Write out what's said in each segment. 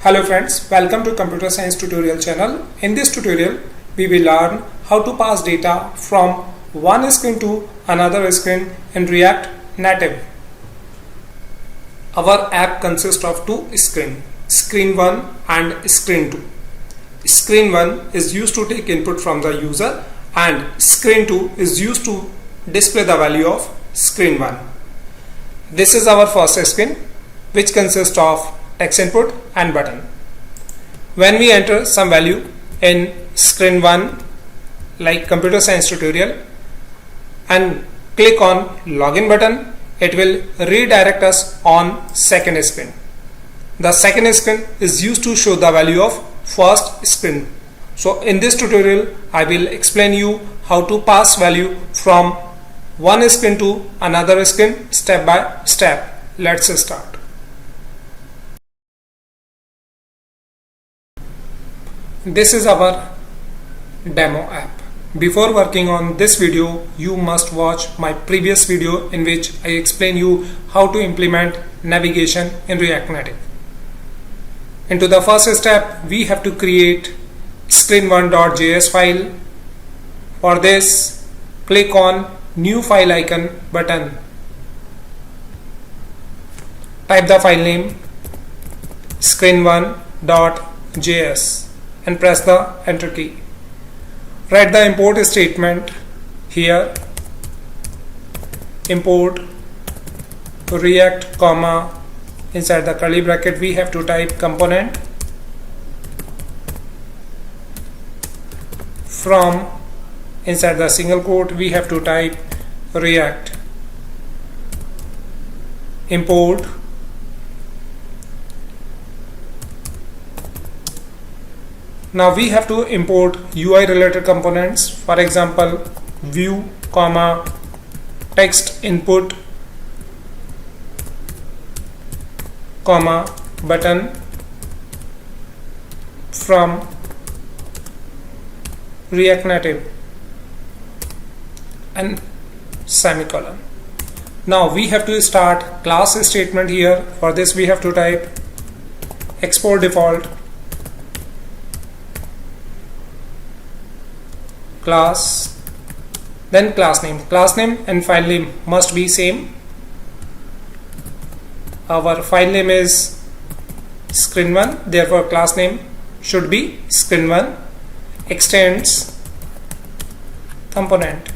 Hello friends, welcome to Computer Science Tutorial channel. In this tutorial, we will learn how to pass data from one screen to another screen in React Native. Our app consists of two screens, Screen 1 and Screen 2. Screen 1 is used to take input from the user and Screen 2 is used to display the value of Screen 1. This is our first screen, which consists of text input and button. When we enter some value in screen 1 like computer science tutorial and click on login button, it will redirect us on second screen. The second screen is used to show the value of first screen. So in this tutorial I will explain you how to pass value from one screen to another screen step by step. Let's start. This is our demo app. Before working on this video, you must watch my previous video in which I explain you how to implement navigation in React Native. Into the first step, we have to create screen1.js file. For this, click on new file icon button. Type the file name screen1.js and press the enter key. Write the import statement here. Import React, comma, inside the curly bracket we have to type component from, inside the single quote we have to type React. Import Now we have to import UI related components, for example view, comma, text input, comma, button from React Native and semicolon. Now we have to start class statement here. For this we have to type export default class, then class name and file name must be same. Our file name is screen1, therefore class name should be screen1. Extends component.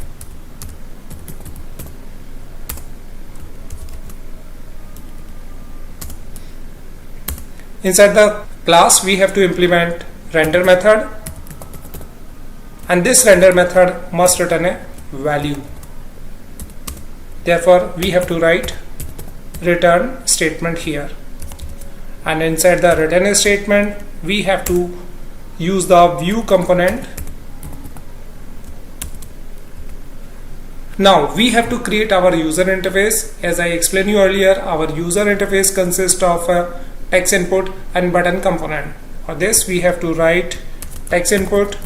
Inside the class we have to implement render method, and this render method must return a value. Therefore we have to write return statement here, and inside the return statement we have to use the view component. Now we have to create our user interface. As I explained you earlier, our user interface consists of a text input and button component. For this we have to write text input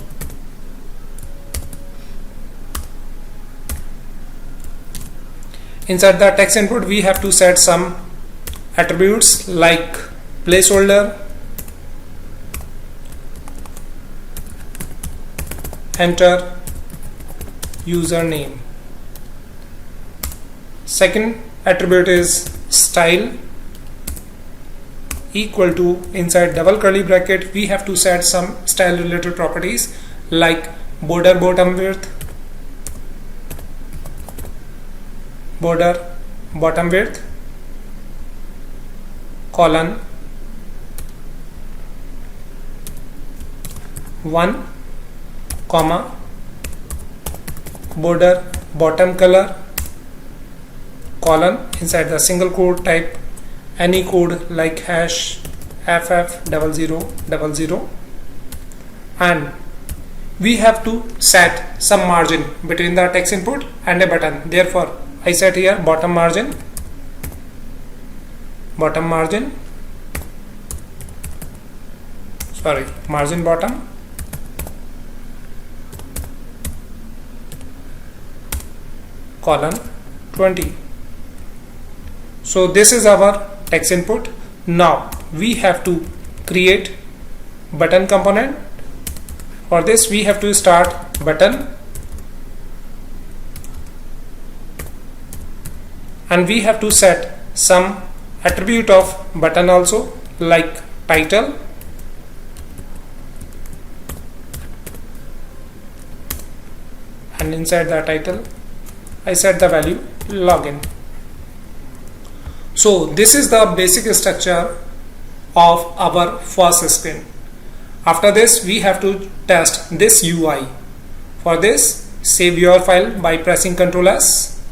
inside the text input we have to set some attributes like placeholder, enter username. Second attribute is style, equal to, inside double curly bracket we have to set some style related properties like border bottom width, colon 1, comma, border bottom color, colon, inside the single quote type any code like hash #FF0000, and we have to set some margin between the text input and a button. Therefore I set here bottom margin, margin bottom, colon 20. So this is our text input. Now we have to create button component. For this we have to start button, and we have to set some attribute of button also, like title, and inside the title I set the value login. So this is the basic structure of our first screen. After this we have to test this UI. For this, save your file by pressing Ctrl S,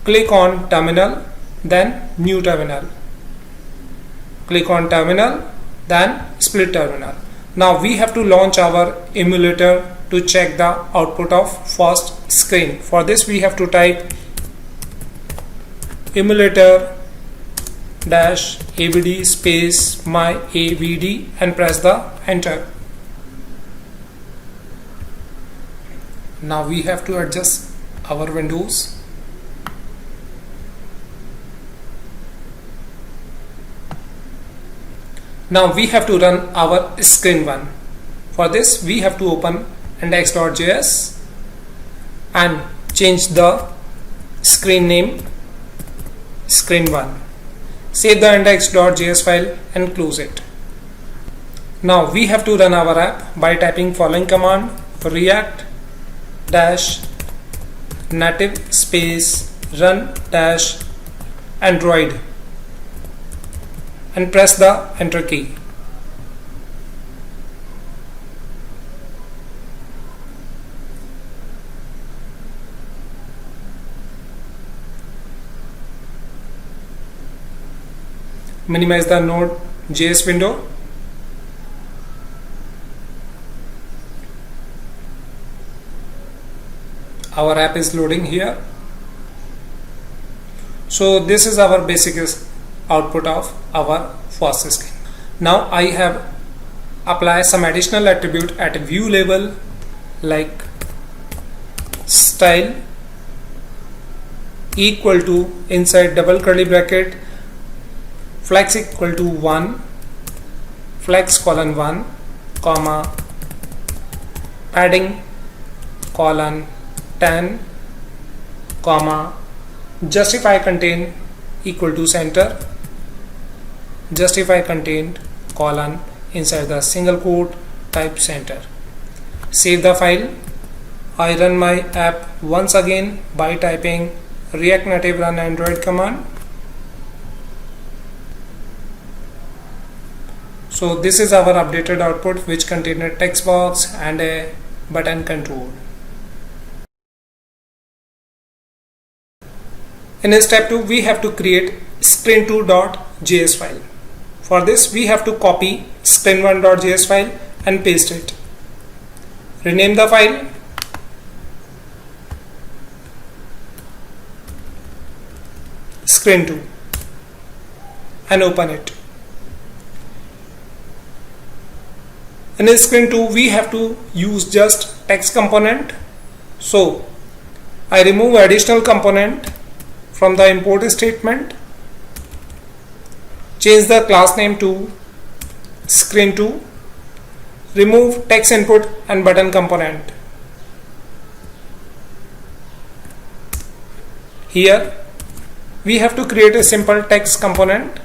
click on terminal, then new terminal, click on terminal, then split terminal. Now we have to launch our emulator to check the output of first screen. For this we have to type emulator -avd space my avd and press the enter. Now we have to adjust our windows. Now we have to run our screen 1. For this we have to open index.js and change the screen name screen1. Save the index.js file and close it. Now we have to run our app by typing following command: react -native space run -android and press the enter key. Minimize the Node.js window. Our app is loading here. So this is our basic output of our first screen. Now I have applied some additional attribute at view level, like style equal to, inside double curly bracket, flex equal to 1, flex colon 1, comma, padding colon 10, comma, justify contain equal to center, justify contained colon, inside the single quote type center. Save the file. I run my app once again by typing react native run android command. So this is our updated output, which contains a text box and a button control. In step 2 we have to create screen2.js file. For this we have to copy screen1.js file and paste it. Rename the file. Screen2 and open it. In screen2 we have to use just text component. So I remove additional component from the import statement, change the class name to screen2, remove text input and button component. Here we have to create a simple text component,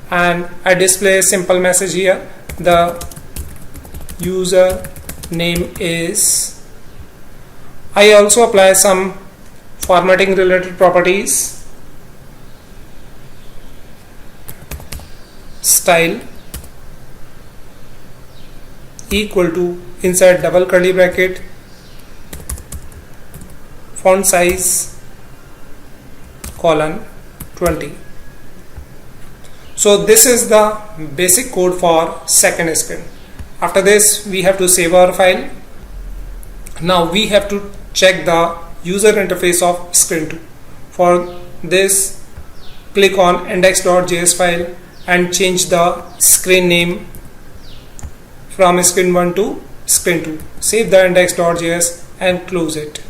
and I display a simple message here. The user name is. I also apply some formatting related properties. Style equal to, inside double curly bracket, font size colon 20. So this is the basic code for second screen. After this we have to save our file. Now we have to check the user interface of screen2. For this, click on index.js file and change the screen name from screen1 to screen2. Save the index.js and close it.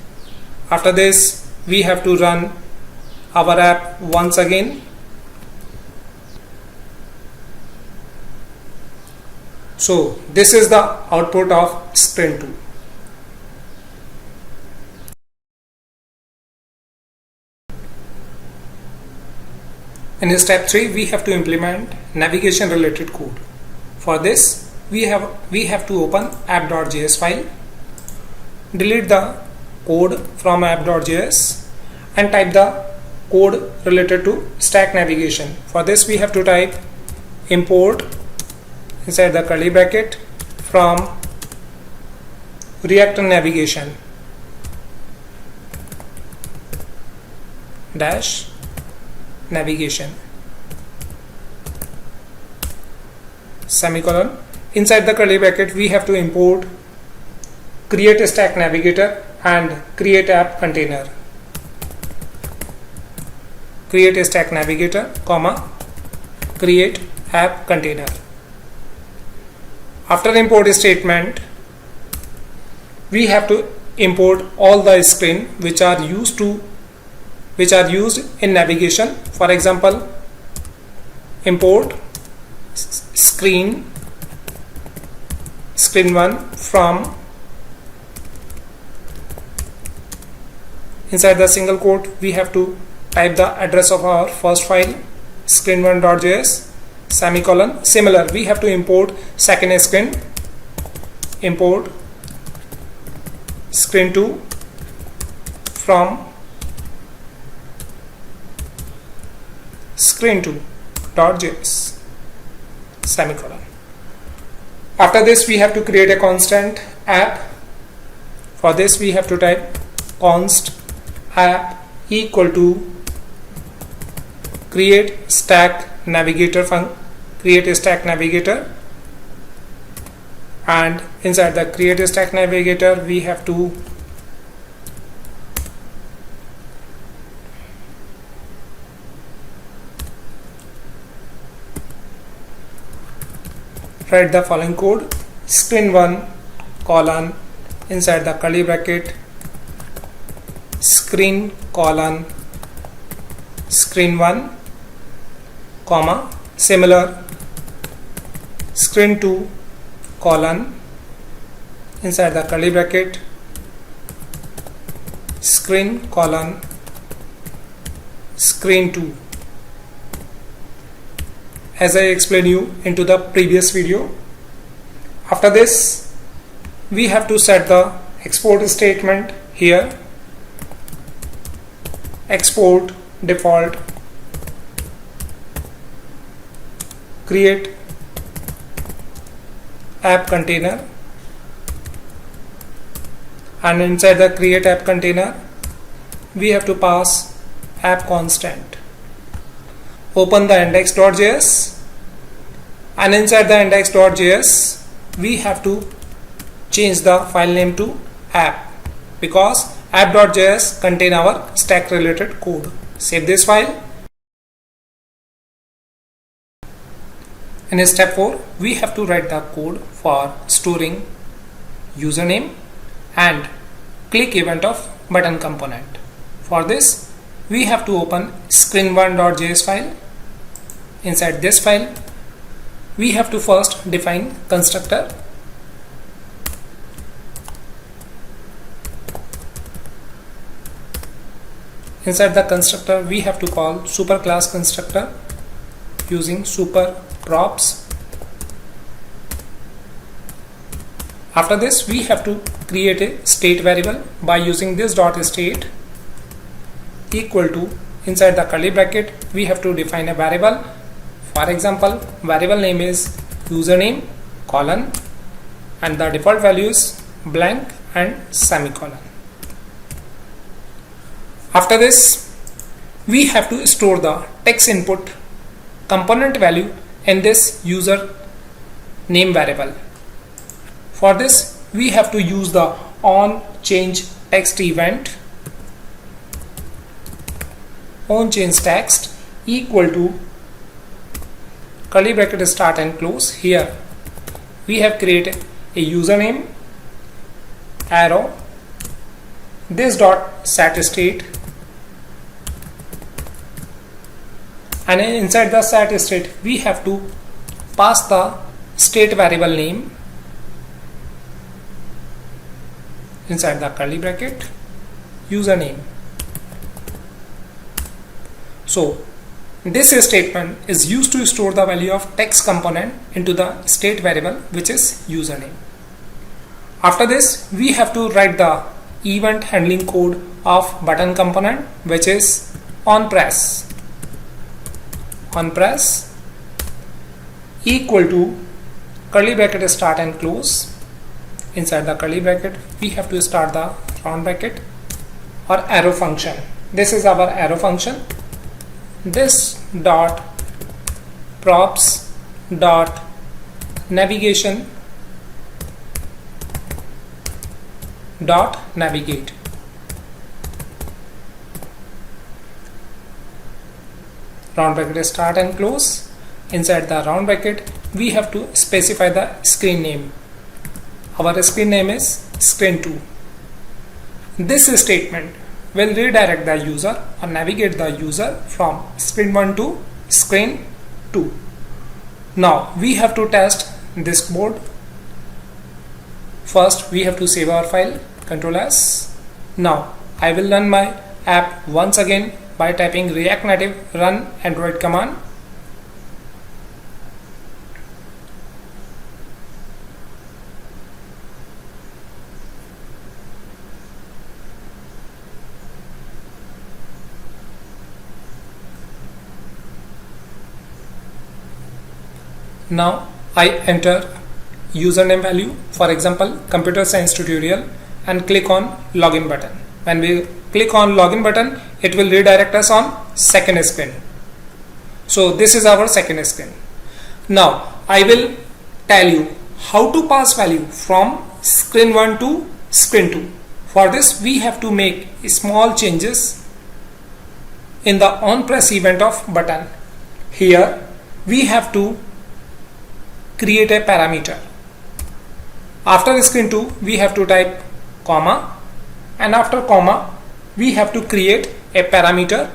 After this we have to run our app once again. So this is the output of screen 2. In step 3, we have to implement navigation related code. For this, we have to open app.js file, delete the code from app.js and type the code related to stack navigation. For this, we have to type import inside the curly bracket from React navigation dash navigation semicolon. Inside the curly bracket we have to import create a stack navigator and create app container. Create a stack navigator comma create app container. After import statement, we have to import all the screen which are used in navigation. For example, import screen 1 from inside the single quote. We have to type the address of our first file screen1.js semicolon. Similar, we have to import second screen, import screen 2 from screen2.js semicolon. After this, we have to create a constant app. For this, we have to type const app equal to create stack navigator create a stack navigator, and inside the create a stack navigator we have to write the following code: screen1 colon inside the curly bracket screen colon screen1 comma similar screen2 colon inside the curly bracket screen colon screen2, as I explained you into the previous video. After this, we have to set the export statement here. Export default create app container, and inside the create app container we have to pass app constant. Open the index.js, and inside the index.js we have to change the file name to app, because app.js contain our stack related code. Save this file. In step 4, we have to write the code for storing username and click event of button component. For this, we have to open screen1.js file. Inside this file, we have to first define constructor. Inside the constructor, we have to call superclass constructor using super props. After this, we have to create a state variable by using this dot state equal to, inside the curly bracket we have to define a variable. For example, variable name is username colon and the default value is blank and semicolon. After this, we have to store the text input component value in this user name variable. For this, we have to use the on change text event on change text equal to curly bracket start and close. Here we have created a username arrow, this dot set state, and inside the set state we have to pass the state variable name inside the curly bracket, username. So this statement is used to store the value of text component into the state variable, which is username. After this, we have to write the event handling code of button component, which is onPress. onPress equal to curly bracket start and close. Inside the curly bracket, we have to start the round bracket or arrow function. This is our arrow function. This dot props dot navigation dot navigate. Round bracket start and close. Inside the round bracket, we have to specify the screen name. Our screen name is screen2. This statement will redirect the user or navigate the user from screen1 to screen2. Now we have to test this code. First we have to save our file, Ctrl S. Now I will run my app once again by typing React Native run Android command. Now I enter username value, for example computer science tutorial, and click on login button. When we click on login button, it will redirect us on second screen. So this is our second screen. Now I will tell you how to pass value from screen1 to screen2. For this we have to make small changes in the onPress event of button. Here we have to create a parameter. After screen2 we have to type comma, and after comma we have to create a parameter.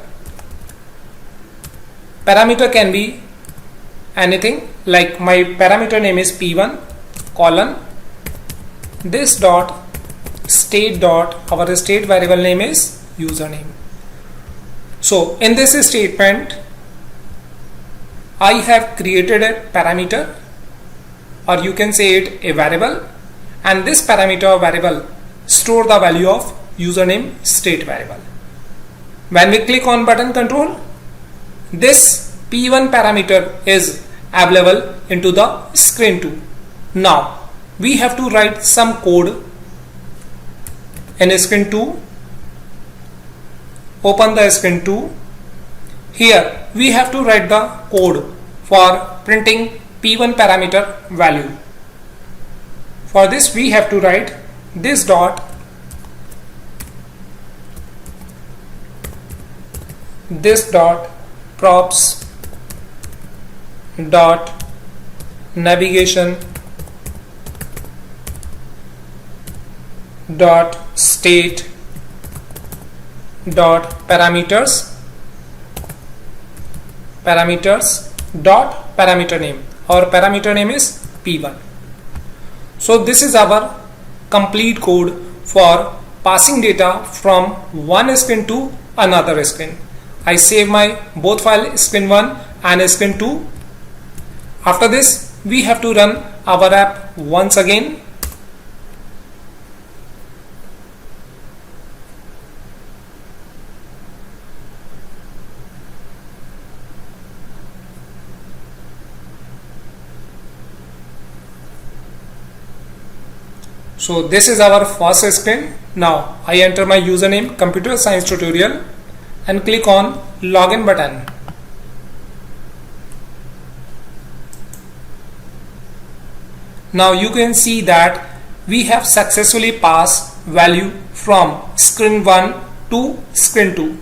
Parameter can be anything, like my parameter name is p1 colon this dot state dot our state variable name is username. So in this statement I have created a parameter, or you can say it a variable, and this parameter variable store the value of username state variable. When we click on button control, this p1 parameter is available into the screen2. Now we have to write some code in screen2. Open the screen2. Here we have to write the code for printing p1 parameter value. For this we have to write this dot props dot navigation dot state dot parameters dot parameter name. Our parameter name is p1. So this is our complete code for passing data from one screen to another screen. I save my both file screen1 and screen2. After this we have to run our app once again. So this is our first screen. Now I enter my username computer science tutorial and click on login button. Now you can see that we have successfully passed value from screen 1 to screen 2.